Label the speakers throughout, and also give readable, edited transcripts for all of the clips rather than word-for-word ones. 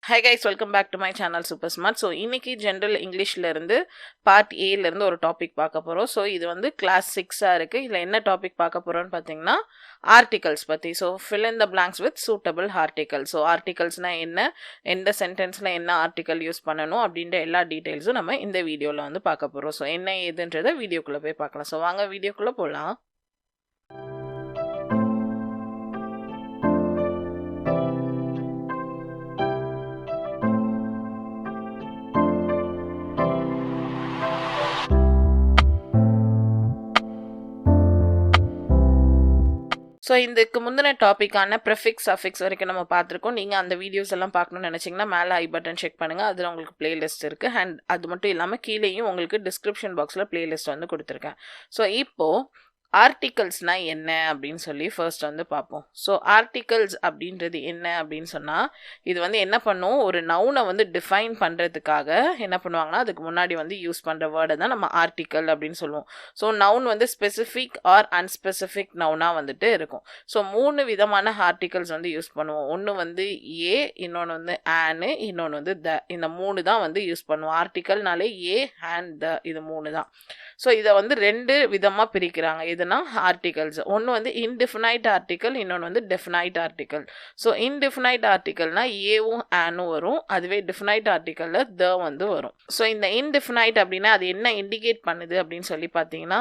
Speaker 1: Hi guys, welcome back to my channel Super Smart. So இன்னைக்கு general இங்கிலீஷ்ல இருந்து part ஏல இருந்து ஒரு டாபிக் பார்க்க போறோம். ஸோ இது வந்து கிளாஸ் 6 இருக்கு. இதுல என்ன டாபிக் பார்க்க போறோம்னு பார்த்தீங்கன்னா ஆர்டிகல்ஸ் பத்தி. So fill in the blanks with suitable articles. So ஆர்டிகல்ஸ்னா என்ன, எந்த சென்டென்ஸ்ல என்ன ஆர்டிகல் யூஸ் பண்ணணும் அப்படின்ற எல்லா டீடைல்ஸும் நம்ம இந்த வீடியோல வந்து பார்க்க போறோம். ஸோ என்ன ஏதுன்றதை வீடியோக்குள்ள போய் பார்க்கலாம். ஸோ வாங்க வீடியோக்குள்ள போகலாம். ஸோ இதுக்கு முந்தின டாப்பிக்கான ப்ரிஃபிக்ஸ் அஃபிக்ஸ் வரைக்கும் நம்ம பார்த்துருக்கோம். நீங்கள் அந்த வீடியோஸ் எல்லாம் பார்க்கணும்னு நினச்சிங்கன்னா மேலே ஐ பட்டன் செக் பண்ணுங்கள், அதில் உங்களுக்கு பிளேலிஸ்ட் இருக்குது. அண்ட் அது மட்டும் இல்லாமல் கீழேயும் உங்களுக்கு டிஸ்கிரிப்ஷன் பாக்ஸில் பிளேலிஸ்ட் வந்து கொடுத்துருக்கேன். ஸோ இப்போது ஆர்டிகல்ஸ்னால் என்ன அப்படின்னு சொல்லி ஃபர்ஸ்ட் வந்து பார்ப்போம். ஸோ ஆர்டிகல்ஸ் அப்படின்றது என்ன அப்படின்னு சொன்னால், இது வந்து என்ன பண்ணும், ஒரு நவுனை வந்து டிஃபைன் பண்ணுறதுக்காக என்ன பண்ணுவாங்கன்னா அதுக்கு முன்னாடி வந்து யூஸ் பண்ணுற வேர்டை தான் நம்ம ஆர்டிக்கல் அப்படின்னு சொல்லுவோம். ஸோ நவுன் வந்து ஸ்பெசிஃபிக் ஆர் அன்ஸ்பெசிஃபிக் நவுனாக வந்துட்டு இருக்கும். ஸோ 3 விதமான ஆர்டிகல்ஸ் வந்து யூஸ் பண்ணுவோம். ஒன்று வந்து ஏ, இன்னொன்று வந்து ஆனு, இன்னொன்று வந்து த. இந்த 3 தான் வந்து யூஸ் பண்ணுவோம். ஆர்டிக்கல்னாலே ஏ, அண்ட் த, இது 3 தான். ஸோ இதை வந்து 2 விதமாக பிரிக்கிறாங்க. எதுனா ஆர்டிகல்ஸ், ஒன்று வந்து இன்டிஃபினைட் ஆர்டிக்கல், இன்னொன்று வந்து டெஃபினைட் ஆர்டிக்கல். ஸோ இன்டிஃபினைட் ஆர்டிக்கல்னா ஏவும் ஆனும் வரும், அதுவே டிஃபினைட் ஆர்டிக்கலில் த வந்து வரும். ஸோ இந்த இன்டிஃபினைட் அப்படின்னா அது என்ன இண்டிகேட் பண்ணுது அப்படின்னு சொல்லி பார்த்தீங்கன்னா,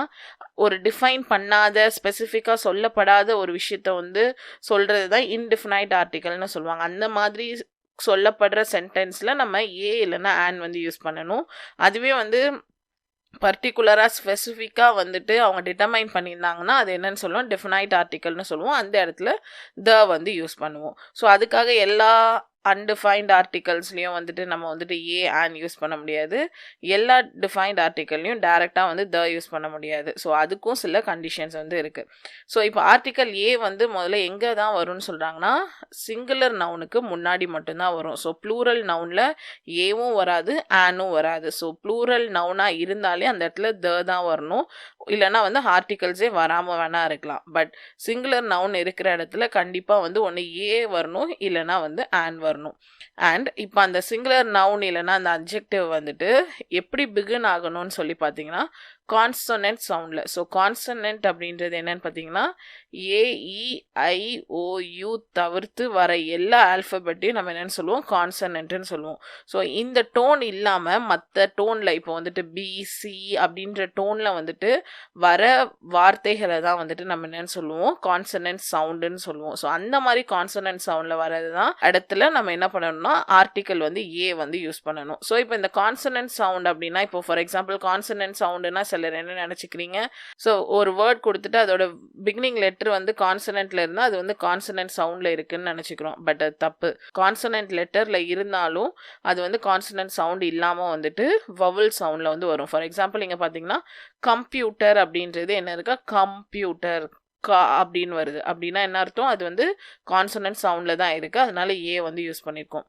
Speaker 1: ஒரு டிஃபைன் பண்ணாத ஸ்பெசிஃபிக்காக சொல்லப்படாத ஒரு விஷயத்த வந்து சொல்கிறது தான் இன்டிஃபினைட் ஆர்டிக்கல்னு சொல்லுவாங்க. அந்த மாதிரி சொல்லப்படுற சென்டென்ஸில் நம்ம ஏ இல்லைன்னா ஆன் வந்து யூஸ் பண்ணணும். அதுவே வந்து பர்டிகுலராக ஸ்பெசிஃபிக்காக வந்துட்டு அவங்க டிட்டர்மைன் பண்ணியிருந்தாங்கன்னா அது என்னன்னு சொல்லுவோம், டெஃபினைட் ஆர்டிக்கல்னு சொல்லுவோம். அந்த இடத்துல த வந்து யூஸ் பண்ணுவோம். ஸோ அதுக்காக எல்லா அன்டிஃபைன்ட் ஆர்டிகல்ஸ்லையும் வந்துட்டு நம்ம வந்துட்டு ஏ ஆன் யூஸ் பண்ண முடியாது. எல்லா டிஃபைன்ட் ஆர்டிக்கல்லையும் டைரெக்டாக வந்து த யூஸ் பண்ண முடியாது. ஸோ அதுக்கும் சில கண்டிஷன்ஸ் வந்து இருக்குது. ஸோ இப்போ ஆர்டிக்கல் ஏ வந்து முதல்ல எங்கே தான் வரும்னு சொல்கிறாங்கன்னா, சிங்குலர் நவுனுக்கு முன்னாடி மட்டும்தான் வரும். ஸோ ப்ளூரல் நவுனில் ஏவும் வராது, ஆனும் வராது. ஸோ ப்ளூரல் நவுனாக இருந்தாலே அந்த இடத்துல த தான் வரணும். இல்லைனா வந்து ஆர்டிகல்ஸே வராமல் வேணா இருக்கலாம். பட் சிங்குலர் நவுன் இருக்கிற இடத்துல கண்டிப்பாக வந்து ஒன்று ஏ வரணும், இல்லைனா வந்து ஆன் வரணும். அண்ட் இப்போ அந்த சிங்குலர் நவுன் இல்லைனா அந்த அட்ஜெக்டிவ் வந்துட்டு எப்படி பிகின் ஆகணும்னு சொல்லி பார்த்தீங்கன்னா கான்சனன்ட் சவுண்டில். ஸோ கான்சனன்ட் அப்படின்றது என்னன்னு பார்த்தீங்கன்னா AEIOU தவிர்த்து வர எல்லா ஆல்ஃபபெட்டையும் நம்ம என்னென்னு சொல்லுவோம், கான்சனன்ட்னு சொல்லுவோம். ஸோ இந்த டோன் இல்லாமல் மற்ற டோனில் இப்போ வந்துட்டு BC அப்படின்ற டோனில் வந்துட்டு வர வார்த்தைகளை தான் வந்துட்டு நம்ம என்னென்னு சொல்லுவோம், கான்சனன்ட் சவுண்டுன்னு சொல்லுவோம். ஸோ அந்த மாதிரி கான்சனன்ட் சவுண்டில் வரது தான் இடத்துல நம்ம என்ன பண்ணணும்னா ஆர்டிக்கல் வந்து ஏ வந்து யூஸ் பண்ணணும். ஸோ இப்போ இந்த கான்சனன்ட் சவுண்ட் அப்படின்னா, இப்போ ஃபார் எக்ஸாம்பிள் கான்சனன்ட் சவுண்டுன்னா சிலர் என்ன நினச்சிக்கிறீங்க, ஸோ ஒரு வேர்ட் கொடுத்துட்டு அதோட பிகினிங் லெட்டர் வந்து கான்சனன்ட்ல இருந்தால் அது வந்து கான்சனன்ட் சவுண்டில் இருக்குன்னு நினச்சிக்கிறோம். பட் அது தப்பு. கான்சனன்ட் லெட்டரில் இருந்தாலும் அது வந்து கான்சனன்ட் சவுண்ட் இல்லாமல் வந்துட்டு வவல் சவுண்டில் வந்து வரும். ஃபார் எக்ஸாம்பிள் இங்கே பார்த்தீங்கன்னா கம்ப்யூட்டர் அப்படின்றது என்ன இருக்கா, கம்ப்யூட்டர் கா அப்படின்னு வருது. அப்படின்னா என்ன அர்த்தம், அது வந்து கான்சனன்ட் சவுண்டில் தான் இருக்குது, அதனால ஏ வந்து யூஸ் பண்ணியிருக்கோம்.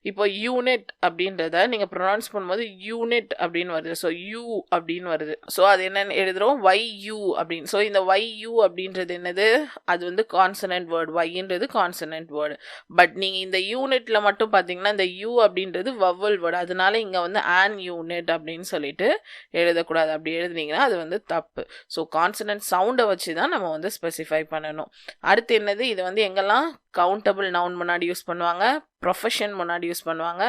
Speaker 1: இப்போ யூனிட் அப்படின்றத நீங்கள் ப்ரொனவுன்ஸ் பண்ணும்போது யூனிட் அப்படின்னு வருது. ஸோ யூ அப்படின்னு வருது. ஸோ அது என்னென்னு எழுதுகிறோம், YU அப்படின்னு. ஸோ இந்த YU அப்படின்றது என்னது, அது வந்து கான்சனன்ட் வேர்டு, ஒய்ன்றது கான்சனன்ட் வேர்டு. பட் நீங்கள் இந்த யூனிட்டில் மட்டும் பார்த்தீங்கன்னா இந்த யூ அப்படின்றது வவல் வேர்டு, அதனால இங்கே வந்து ஆன் யூனிட் அப்படின்னு சொல்லிட்டு எழுதக்கூடாது. அப்படி எழுதுனீங்கன்னா அது வந்து தப்பு. ஸோ கான்சனன்ட் சவுண்டை வச்சு தான் நம்ம வந்து ஸ்பெசிஃபை பண்ணணும். அடுத்து என்னது, இது வந்து எங்கெல்லாம் கவுண்டபிள் நவுன் முன்னாடி யூஸ் பண்ணுவாங்க, ப்ரொஃபஷன் முன்னாடி யூஸ் பண்ணுவாங்க,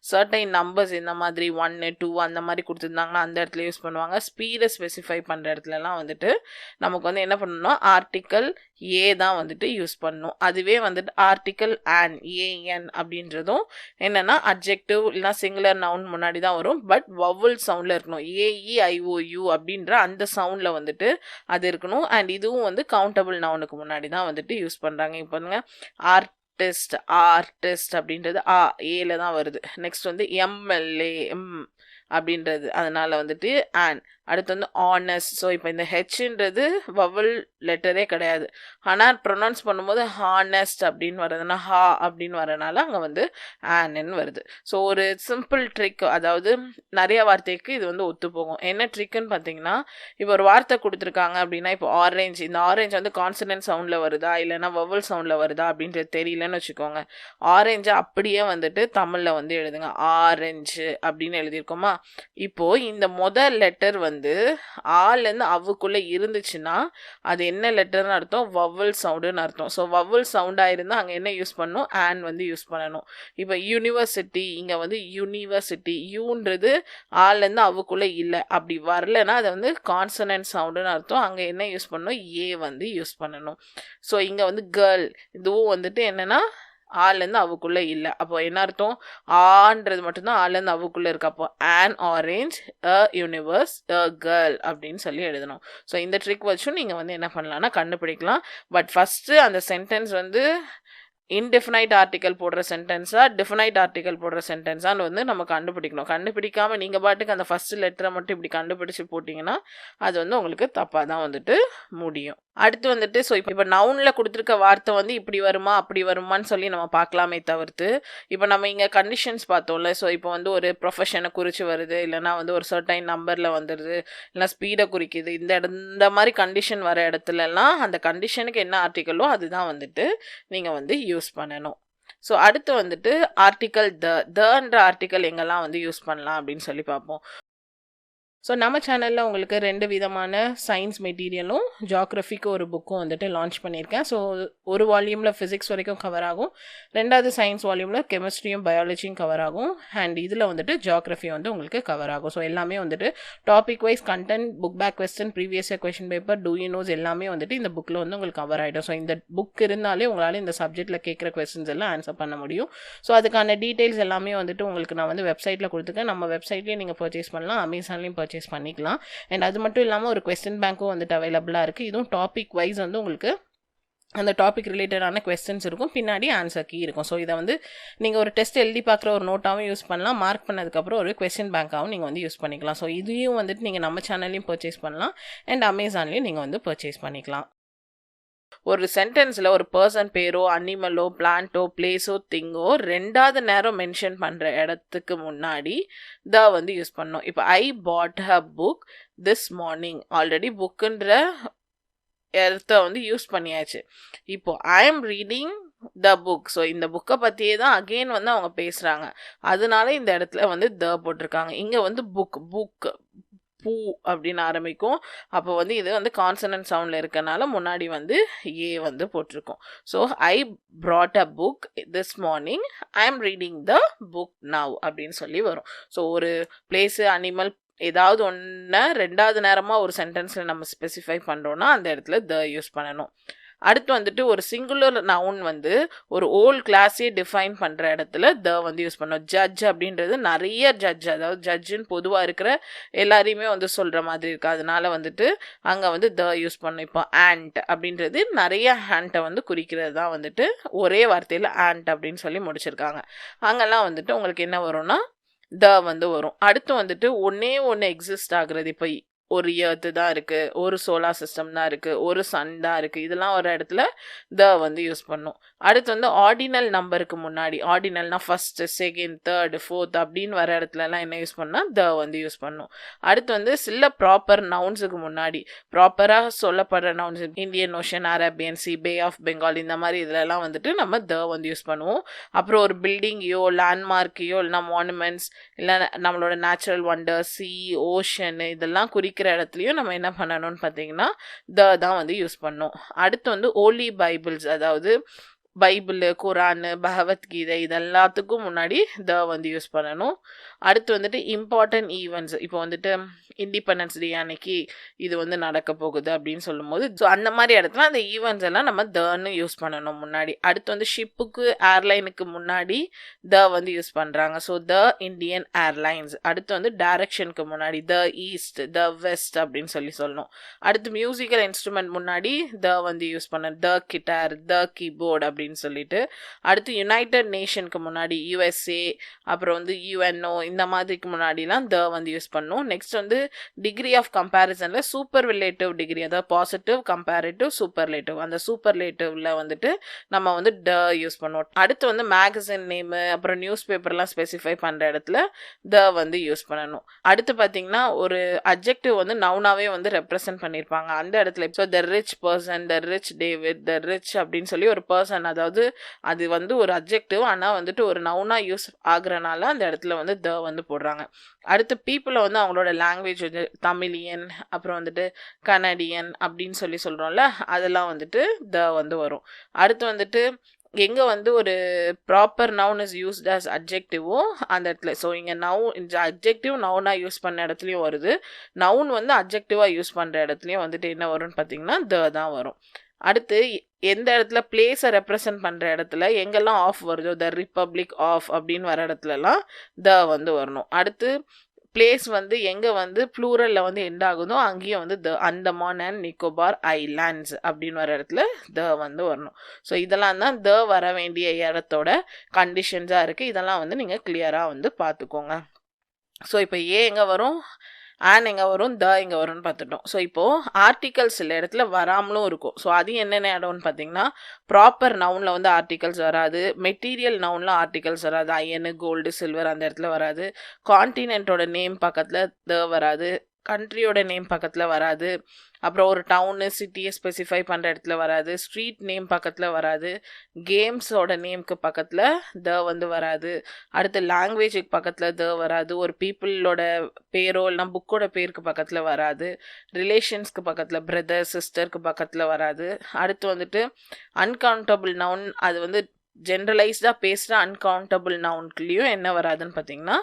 Speaker 1: சர்டைன் நம்பர்ஸ் இந்த மாதிரி 1 2 அந்த மாதிரி கொடுத்துருந்தாங்கன்னா அந்த இடத்துல யூஸ் பண்ணுவாங்க. ஸ்பீடை ஸ்பெசிஃபை பண்ணுற இடத்துலலாம் வந்துட்டு நமக்கு வந்து என்ன பண்ணணும்னா ஆர்டிக்கல் ஏ தான் வந்துட்டு யூஸ் பண்ணணும். அதுவே வந்துட்டு ஆர்டிக்கல் ஆன், AN அப்படின்றதும் என்னென்னா அட்ஜெக்டிவ் இல்லைனா சிங்குலர் நவுன் முன்னாடி தான் வரும். பட் வவல் சவுண்டில் இருக்கணும். AEIOU அப்படின்ற அந்த சவுண்டில் வந்துட்டு அது இருக்கணும். அண்ட் இதுவும் வந்து கவுண்டபிள் நவுனுக்கு முன்னாடி தான் வந்துட்டு யூஸ் பண்ணுறாங்க. இப்போ பாருங்க, ஆர்டிஸ்ட் அப்படின்றது ஏல தான் வருது. நெக்ஸ்ட் வந்து MLA அப்படின்றது, அதனால வந்துட்டு ஆன். அடுத்து வந்து ஆனஸ்ட். ஸோ இப்போ இந்த ஹெச்ன்றது வவல் லெட்டரே கிடையாது, ஆனால் ப்ரொனவுன்ஸ் பண்ணும்போது ஹானஸ்ட் அப்படின்னு வருதுன்னா ஹா அப்படின்னு வரனால அங்கே வந்து ஆன்னு வருது. ஸோ ஒரு சிம்பிள் ட்ரிக், அதாவது நிறைய வார்த்தைக்கு இது வந்து ஒத்து போகும். என்ன ட்ரிக்குன்னு பார்த்தீங்கன்னா, இப்போ ஒரு வார்த்தை கொடுத்துருக்காங்க அப்படின்னா, இப்போ ஆரஞ்சு, இந்த ஆரஞ்சு வந்து கான்சனன்ட் சவுண்டில் வருதா இல்லைன்னா வவல் சவுண்டில் வருதா அப்படின்றது தெரியலன்னு வச்சுக்கோங்க. ஆரஞ்சு அப்படியே வந்துட்டு தமிழில் வந்து எழுதுங்க, ஆரஞ்சு அப்படின்னு எழுதியிருக்கோமா. இப்போது இந்த முதல் லெட்டர் வந்து ஆலேருந்து அவுக்குள்ளே இருந்துச்சுன்னா அது என்ன லெட்டர்னு அர்த்தம், வவல் சவுண்டுன்னு அர்த்தம். ஸோ வவல் சவுண்டாக இருந்தால் அங்கே என்ன யூஸ் பண்ணணும், ஆன் வந்து யூஸ் பண்ணணும். இப்போ யூனிவர்சிட்டி, இங்கே வந்து யூனிவர்சிட்டி, யூன்றது ஆலேருந்து அவுக்குள்ளே இல்லை, அப்படி வரலன்னா அதை வந்து கான்சனன்ட் சவுண்டுன்னு அர்த்தம். அங்கே என்ன யூஸ் பண்ணணும், ஏ வந்து யூஸ் பண்ணணும். ஸோ இங்கே வந்து கேர்ள், இதுவும் வந்துட்டு என்னென்னா ஆலேருந்து அவுக்குள்ளே இல்லை. அப்போ என்ன அர்த்தம், ஆன்றது மட்டும்தான் ஆலேருந்து அவுக்குள்ளே இருக்கு. அப்போ an orange, a universe, a girl அப்படின்னு சொல்லி எழுதணும். ஸோ இந்த ட்ரிக் வச்சும் நீங்கள் வந்து என்ன பண்ணலாம்னா கண்டுபிடிக்கலாம். பட் ஃபஸ்ட்டு அந்த சென்டென்ஸ் வந்து இன்டெஃபினைட் ஆர்டிக்கல் போடுற சென்டென்ஸா டெஃபினைட் ஆர்டிக்கல் போடுற சென்டென்ஸான்னு வந்து நம்ம கண்டுபிடிக்கணும். கண்டுபிடிக்காமல் நீங்கள் பாட்டுக்கு அந்த ஃபஸ்ட்டு லெட்டரை மட்டும் இப்படி கண்டுபிடிச்சி போட்டிங்கன்னா அது வந்து உங்களுக்கு தப்பாக தான் வந்துட்டு முடியும். அடுத்து வந்துட்டு ஸோ இப்போ நவுனில் கொடுத்துருக்க வார்த்தை வந்து இப்படி வருமா அப்படி வருமான்னு சொல்லி நம்ம பார்க்கலாமே தவிர்த்து, இப்போ நம்ம இங்கே கண்டிஷன்ஸ் பார்த்தோம்ல. ஸோ இப்போ வந்து ஒரு ப்ரொஃபஷனை குறித்து வருது, இல்லைனா வந்து ஒரு சர்டைன் நம்பரில் வந்துடுது, இல்லைனா ஸ்பீடை குறிக்குது, இந்த மாதிரி கண்டிஷன் வர இடத்துலலாம் அந்த கண்டிஷனுக்கு என்ன ஆர்டிக்கலோ அதுதான் வந்துட்டு நீங்கள் வந்து யூஸ் பண்ணணும். ஸோ அடுத்து வந்துட்டு ஆர்டிக்கல் தன்ற ஆர்டிக்கல் எங்கெல்லாம் வந்து யூஸ் பண்ணலாம் அப்படின்னு சொல்லி பார்ப்போம். ஸோ நம்ம சேனலில் உங்களுக்கு 2 விதமான சயின்ஸ் மெட்டீரியலும் ஜியாகிரஃபிக்கு ஒரு புக்கும் வந்துட்டு லான்ச் பண்ணியிருக்கேன். ஸோ ஒரு வால்யூமில் ஃபிசிக்ஸ் வரைக்கும் கவர் ஆகும், 2வது சயின்ஸ் வால்யூமில் கெமிஸ்ட்ரியும் பயாலஜியும் கவர் ஆகும், அண்ட் இதில் வந்துட்டு ஜியாகிரஃபி வந்து உங்களுக்கு கவர் ஆகும். ஸோ எல்லாமே வந்துட்டு topic wise content, book back question, previous year question paper, do you knows எல்லாமே வந்துட்டு இந்த புக்கில் வந்து உங்களுக்கு கவர் ஆகிடும். ஸோ இந்த புக் இருந்தாலே உங்களால் இந்த சப்ஜெக்ட்டில் கேட்குற கொஸ்டின்ஸ் எல்லாம் ஆன்சர் பண்ண முடியும். ஸோ அதுக்கான டீட்டெயில்ஸ் எல்லாமே வந்துட்டு உங்களுக்கு நான் வந்து வெப்சைட்டில் கொடுத்துருக்கேன். நம்ம வெப்சைட்லேயே நீங்கள் பர்ச்சேஸ் பண்ணலாம், அமேசான்லேயும் பர்ச்சேஸ் பண்ணிக்கலாம். அண்ட் அது மட்டும் இல்லாமல் ஒரு கொஸ்டின் பேங்க்கும் வந்துட்டு அவைலபிளாக இருக்குது. இதுவும் டாபிக் வைஸ் வந்து உங்களுக்கு அந்த டாபிக் ரிலேட்டடான கொஸ்டின்ஸ் இருக்கும், பின்னாடி ஆன்சர் கீ இருக்கும். ஸோ இதை வந்து நீங்கள் ஒரு டெஸ்ட் எழுதி பார்க்குற ஒரு நோட்டாகவும் யூஸ் பண்ணலாம், மார்க் பண்ணதுக்கப்புறம் ஒரு கொஸ்டின் பேங்காகவும் நீங்கள் வந்து யூஸ் பண்ணிக்கலாம். ஸோ இதையும் வந்துட்டு நீங்கள் நம்ம சேனல்லையும் பர்ச்சேஸ் பண்ணலாம், அண்ட் அமேசான்லேயும் நீங்கள் வந்து பர்ச்சேஸ் பண்ணிக்கலாம். ஒரு சென்டென்ஸில் ஒரு பர்சன் பேரோ, அனிமலோ, பிளான்ட்டோ, பிளேஸோ, திங்கோ 2வது நேரம் மென்ஷன் பண்ணுற இடத்துக்கு முன்னாடி வந்து யூஸ் பண்ணோம். இப்போ I bought a book this morning, already புக்குன்ற இடத்த வந்து யூஸ் பண்ணியாச்சு. இப்போ I am reading the book. So இந்த புக்கை பற்றியே தான் அகெயின் வந்து அவங்க பேசுகிறாங்க, அதனால இந்த இடத்துல வந்து போட்டிருக்காங்க. இங்கே வந்து புக் பூ அப்படின்னு ஆரம்பிக்கும். அப்போ வந்து இது வந்து கான்சனன்ட் சவுண்டில் இருக்கனால முன்னாடி வந்து ஏ வந்து போட்டிருக்கோம். So I brought a book this morning, I am reading the book now அப்படின்னு சொல்லி வரும். ஸோ ஒரு பிளேஸு, அனிமல், ஏதாவது ஒன்று 2வது நேரமாக ஒரு சென்டென்ஸில் நம்ம ஸ்பெசிஃபை பண்ணுறோன்னா அந்த இடத்துல யூஸ் பண்ணணும். அடுத்து வந்துட்டு ஒரு சிங்குலர் நவுன் வந்து ஒரு ஓல்ட் கிளாஸே டிஃபைன் பண்ணுற இடத்துல வந்து யூஸ் பண்ணோம். ஜட்ஜ் அப்படின்றது நிறைய ஜட்ஜ், அதாவது ஜட்ஜுன்னு பொதுவாக இருக்கிற எல்லாரையுமே வந்து சொல்கிற மாதிரி இருக்குது, அதனால வந்துட்டு அங்கே வந்து யூஸ் பண்ணோம். இப்போ ஆண்ட் அப்படின்றது நிறைய ஹேண்ட்டை வந்து குறிக்கிறது தான் வந்துட்டு ஒரே வார்த்தையில் ஆண்ட் அப்படின்னு சொல்லி முடிச்சிருக்காங்க. அங்கெல்லாம் வந்துட்டு உங்களுக்கு என்ன வரும்னா வந்து வரும். அடுத்து வந்துட்டு ஒன்று எக்ஸிஸ்ட் ஆகுறது, இப்போ ஒரு எர்த்து தான் இருக்குது, ஒரு சோலார் சிஸ்டம் தான் இருக்குது, ஒரு சன் தான் இருக்குது, இதெல்லாம் ஒரு இடத்துல வந்து யூஸ் பண்ணும். அடுத்து வந்து ஆர்டினல் நம்பருக்கு முன்னாடி, ஆர்டினல்னா ஃபஸ்ட்டு, செகண்ட், தேர்டு, ஃபோர்த் அப்படின்னு வர இடத்துலலாம் என்ன யூஸ் பண்ணால் வந்து யூஸ் பண்ணும். அடுத்து வந்து சில ப்ராப்பர் நவுன்ஸுக்கு முன்னாடி, ப்ராப்பராக சொல்லப்படுற nouns, Indian Ocean, Arabian Sea, Bay of Bengal, இந்த மாதிரி இதிலலாம் வந்துட்டு நம்ம வந்து யூஸ் பண்ணுவோம். அப்புறம் ஒரு பில்டிங்கையோ, லேண்ட்மார்க்கையோ, இல்லைனா மானுமெண்ட்ஸ், இல்லை நம்மளோட நேச்சுரல் வண்டர், சி, ஓஷன், இதெல்லாம் குறிக்கிற இடத்துலையும் நம்ம என்ன பண்ணணும்னு பார்த்தீங்கன்னா தான் வந்து யூஸ் பண்ணோம். அடுத்து வந்து ஓலி பைபிள்ஸ், அதாவது பைபிள், குரான், பகவத்கீதை, இதெல்லாத்துக்கும் முன்னாடி வந்து யூஸ் பண்ணணும். அடுத்து வந்துட்டு இம்பார்ட்டன்ட் ஈவெண்ட்ஸ், இப்போ வந்துட்டு இண்டிபெண்டன்ஸ் டே அன்னைக்கு இது வந்து நடக்க போகுது அப்படின்னு சொல்லும்போது, ஸோ அந்த மாதிரி இடத்துல அந்த ஈவெண்ட்ஸ் எல்லாம் நம்ம ன்னு யூஸ் பண்ணணும் முன்னாடி. அடுத்து வந்து ஷிப்புக்கு, ஏர்லைனுக்கு முன்னாடி வந்து யூஸ் பண்ணுறாங்க. So Indian airlines. அடுத்து வந்து டைரக்ஷனுக்கு முன்னாடி ஈஸ்ட், வெஸ்ட் அப்படின்னு சொல்லணும். அடுத்து மியூசிக்கல் இன்ஸ்ட்ருமெண்ட் முன்னாடி வந்து யூஸ் பண்ண கிட்டார், கீபோர்ட் அப்படி அப்படின்னு சொல்லிட்டு. அடுத்து யுனைடெட் நேஷனுக்கு முன்னாடி USA, அப்புறம் வந்து UNO இந்த மாதிரிக்கு முன்னாடிலாம் த வந்து யூஸ் பண்ணும். நெக்ஸ்ட் வந்து டிகிரி ஆஃப் கம்பேரிசனில் சூப்பர்லேட்டிவ் டிகிரி, அதாவது பாசிட்டிவ் கம்பேரிட்டிவ் சூப்பர்லேட்டிவ், அந்த சூப்பர்லேட்டிவ்ல வந்துட்டு நம்ம வந்து த யூஸ் பண்ணுவோம். அடுத்து வந்து மேகசின் நேமு அப்புறம் நியூஸ் பேப்பர்லாம் ஸ்பெசிஃபை பண்ணுற இடத்துல த வந்து யூஸ் பண்ணணும். அடுத்து பார்த்தீங்கன்னா ஒரு அட்ஜெக்டிவ் வந்து நவுனாவே வந்து ரெப்ரசன்ட் பண்ணியிருப்பாங்க அந்த இடத்துல. So the rich person, the rich David, the rich அப்படின்னு சொல்லி ஒரு பர்சன், அதாவது அது வந்து ஒரு அட்ஜெக்டிவ் ஆனால் வந்துட்டு ஒரு நவுனா யூஸ் ஆகுறனால அந்த இடத்துல வந்து த வந்து போடுறாங்க. அடுத்து பீப்புளை வந்து அவங்களோட லாங்குவேஜ் வந்து தமிழியன் அப்புறம் வந்துட்டு கனடியன் அப்படின்னு சொல்லி சொல்கிறோம்ல, அதெல்லாம் வந்துட்டு த வந்து வரும். அடுத்து வந்துட்டு எங்கே வந்து ஒரு proper noun is used as அட்ஜெக்டிவோ அந்த இடத்துல. ஸோ இங்கே இந்த அட்ஜெக்டிவ் நவுனாக யூஸ் பண்ண இடத்துலையும் வருது, நவுன் வந்து அட்ஜெக்டிவாக யூஸ் பண்ணுற இடத்துலையும் வந்துட்டு என்ன வரும்னு பார்த்தீங்கன்னா த தான் வரும். அடுத்து எந்த இடத்துல பிளேஸை ரெப்ரசன்ட் பண்ணுற இடத்துல எங்கெல்லாம் ஆஃப் வருதோ, த ரிப்பப்ளிக் ஆஃப் அப்படின்னு வர இடத்துலலாம் த வந்து வரணும். அடுத்து பிளேஸ் வந்து எங்கே வந்து ப்ளூரலில் வந்து எண்ட் ஆகுதோ அங்கேயும் வந்து த அந்தமான் அண்ட் நிக்கோபார் ஐலாண்ட்ஸ் அப்படின்னு வர இடத்துல த வந்து வரணும். ஸோ இதெல்லாம் தான் த வர வேண்டிய இடத்தோட கண்டிஷன்ஸாக இருக்குது. இதெல்லாம் வந்து நீங்கள் கிளியராக வந்து பார்த்துக்கோங்க. ஸோ இப்போ எங்கே வரும், ஆன் எங்கே வரும், த எங்கே வரும்னு பார்த்துட்டோம். ஸோ இப்போது ஆர்டிகல்ஸ் சில இடத்துல வராமலும் இருக்கும். ஸோ அது என்னென்ன இடம்னு பார்த்தீங்கன்னா ப்ராப்பர் நவுனில் வந்து ஆர்டிகல்ஸ் வராது, மெட்டீரியல் நவுனில் ஆர்டிகல்ஸ் வராது, அயனு கோல்டு சில்வர் அந்த இடத்துல வராது, கான்டினென்ட்டோட நேம் பக்கத்தில் த வராது, கண்ட்ரியோட நேம் பக்கத்தில் வராது, அப்புறம் ஒரு டவுனு சிட்டியை ஸ்பெசிஃபை பண்ணுற இடத்துல வராது, ஸ்ட்ரீட் நேம் பக்கத்தில் வராது, கேம்ஸோட நேம்க்கு பக்கத்தில் த வந்து வராது, அடுத்து லாங்குவேஜுக்கு பக்கத்தில் த வராது, ஒரு பீப்புளோட பேரோ இல்லைனா புக்கோட பேருக்கு பக்கத்தில் வராது, ரிலேஷன்ஸ்க்கு பக்கத்தில் பிரதர் சிஸ்டருக்கு பக்கத்தில் வராது. அடுத்து வந்துட்டு அன்கவுண்டபிள் நவுன், அது வந்து ஜென்ரலைஸ்டாக பேசுகிற அன்கவுண்டபிள் நவுன்குள்ளேயும் என்ன வராதுன்னு பார்த்தீங்கன்னா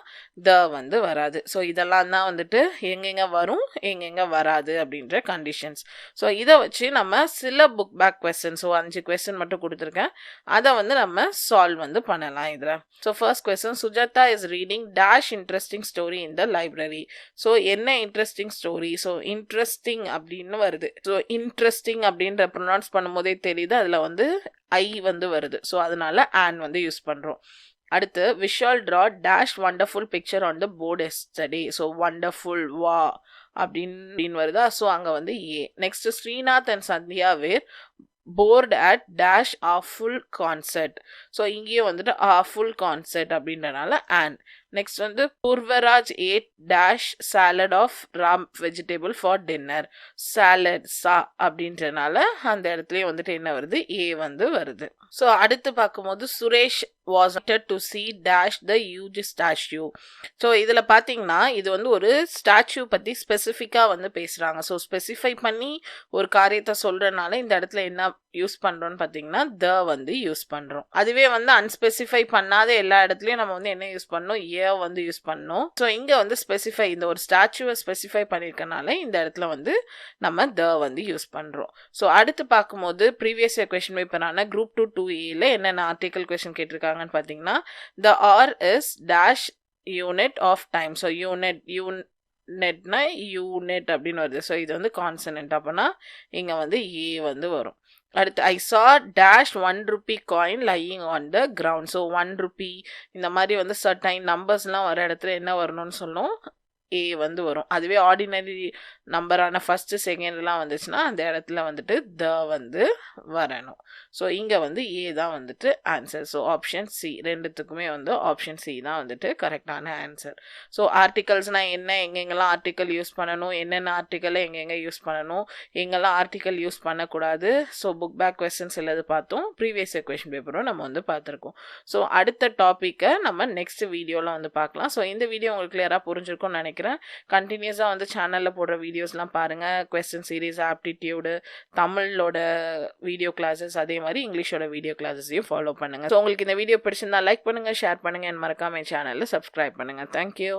Speaker 1: த வந்து வராது. ஸோ இதெல்லாம் தான் வந்துட்டு எங்கெங்கே வரும் எங்கெங்கே வராது அப்படின்ற கண்டிஷன்ஸ். ஸோ இதை வச்சு நம்ம சில book back question, so 5 question மட்டும் கொடுத்துருக்கேன், அதை வந்து நம்ம சால்வ் வந்து பண்ணலாம் இதில். So first question, Sujatha is reading dash interesting story in the library. So என்ன இன்ட்ரெஸ்டிங் ஸ்டோரி, ஸோ இன்ட்ரெஸ்டிங் அப்படின்னு வருது. ஸோ இன்ட்ரெஸ்டிங் அப்படின்ற ப்ரொனவுன்ஸ் பண்ணும்போதே தெரியுது அதில் வந்து ஐ வந்து வருது. ஸோ அதனால ஆன் வந்து யூஸ் பண்ணுறோம். அடுத்து Vishal drew dash wonderful picture on the board yesterday. So wonderful வா அப்படின்னு வருதா. ஸோ அங்கே வந்து a. Next Srinath and Sandhya were bored at dash awful concert. So இங்கேயும் வந்துட்டு ஆ ஃபுல் கான்சர்ட் அப்படின்றனால ஆன். நெக்ஸ்ட் வந்து Purvaraj ate dash salad of raw vegetables for dinner. Salad சா அப்படின்றனால அந்த இடத்துலயே வந்துட்டு என்ன வருது, ஏ வந்து வருது. ஸோ அடுத்து பார்க்கும்போது Suresh was to see dash the huge statue. So இதில் பார்த்தீங்கன்னா இது வந்து ஒரு ஸ்டாச்சு பற்றி ஸ்பெசிஃபிக்காக வந்து பேசுகிறாங்க. ஸோ ஸ்பெசிஃபை பண்ணி ஒரு காரியத்தை சொல்கிறனால இந்த இடத்துல என்ன யூஸ் பண்ணுறோன்னு பார்த்தீங்கன்னா த வந்து யூஸ் பண்ணுறோம். அதுவே வந்து அன்ஸ்பெசிஃபை பண்ணாத எல்லா இடத்துலையும் நம்ம வந்து என்ன யூஸ் பண்ணோம், ஏ வந்து யூஸ் பண்ணோம். ஸோ இங்கே வந்து ஸ்பெசிஃபை, இந்த ஒரு ஸ்டாச்சுவை ஸ்பெசிஃபை பண்ணியிருக்கனால இந்த இடத்துல வந்து நம்ம த வந்து யூஸ் பண்ணுறோம். ஸோ அடுத்து பார்க்கும்போது ப்ரீவியஸ் இயர் கொஸ்டின் பேப்பரான குரூப் 2 2A என்னென்ன ஆர்டிக்கல் கொஸ்டின் கேட்டிருக்காங்கன்னு பார்த்தீங்கன்னா there is dash unit of time. So யூனிட்னா யூனிட் அப்படின்னு வருது. ஸோ இது வந்து கான்சனன்ட், அப்போனா இங்கே வந்து ஏ வந்து வரும். அடுத்து ஐ saw dash 1 rupee coin lying on the ground. So 1 rupee இந்த மாதிரி வந்து சர்டைன் நம்பர்ஸ்லாம் வர இடத்துல என்ன வரணும்னு சொல்லும், ஏ வந்து வரும். அதுவே ஆர்டினரி நம்பரான ஃபஸ்ட்டு செகண்ட்லாம் வந்துச்சுன்னா அந்த இடத்துல வந்துட்டு த வந்து வரணும். ஸோ இங்கே வந்து ஏ தான் வந்துட்டு ஆன்சர். ஸோ ஆப்ஷன் சி, ரெண்டுத்துக்குமே வந்து ஆப்ஷன் சி தான் வந்துட்டு கரெக்டான ஆன்சர். ஸோ ஆர்டிகல்ஸ்னால் என்ன, எங்கெங்கெல்லாம் ஆர்டிக்கல் யூஸ் பண்ணணும், என்னென்ன ஆர்டிக்கலை எங்கெங்கே யூஸ் பண்ணணும், எங்கெல்லாம் ஆர்டிக்கல் யூஸ் பண்ணக்கூடாது. ஸோ புக் பேக் கொஸ்டின்ஸ் எல்லாது பார்த்தோம், ப்ரீவியஸ் இயர் கொஸ்டின் பேப்பரும் நம்ம வந்து பார்த்துருக்கோம். ஸோ அடுத்த டாப்பிக்கை நம்ம நெக்ஸ்ட் வீடியோவில் வந்து பார்க்கலாம். ஸோ இந்த வீடியோ உங்களுக்கு கிளியராக புரிஞ்சிருக்கும்னு நினைக்கிறேன். கண்டினியூஸாக வந்து சேனலில் போடுற வீடியோஸ்லாம் பாருங்கள். கொஸ்டின் சீரீஸ், ஆப்டிடியூடு, தமிழோட வீடியோ கிளாஸஸ், அதே மாதிரி இங்கிலீஷோட வீடியோ கிளாஸஸையும் ஃபாலோ பண்ணுங்கள். ஸோ உங்களுக்கு இந்த வீடியோ பிடிச்சிருந்தா லைக் பண்ணுங்கள், ஷேர் பண்ணுங்கள், மறக்காம என் சேனலில் சப்ஸ்கிரைப் பண்ணுங்கள். தேங்க்யூ.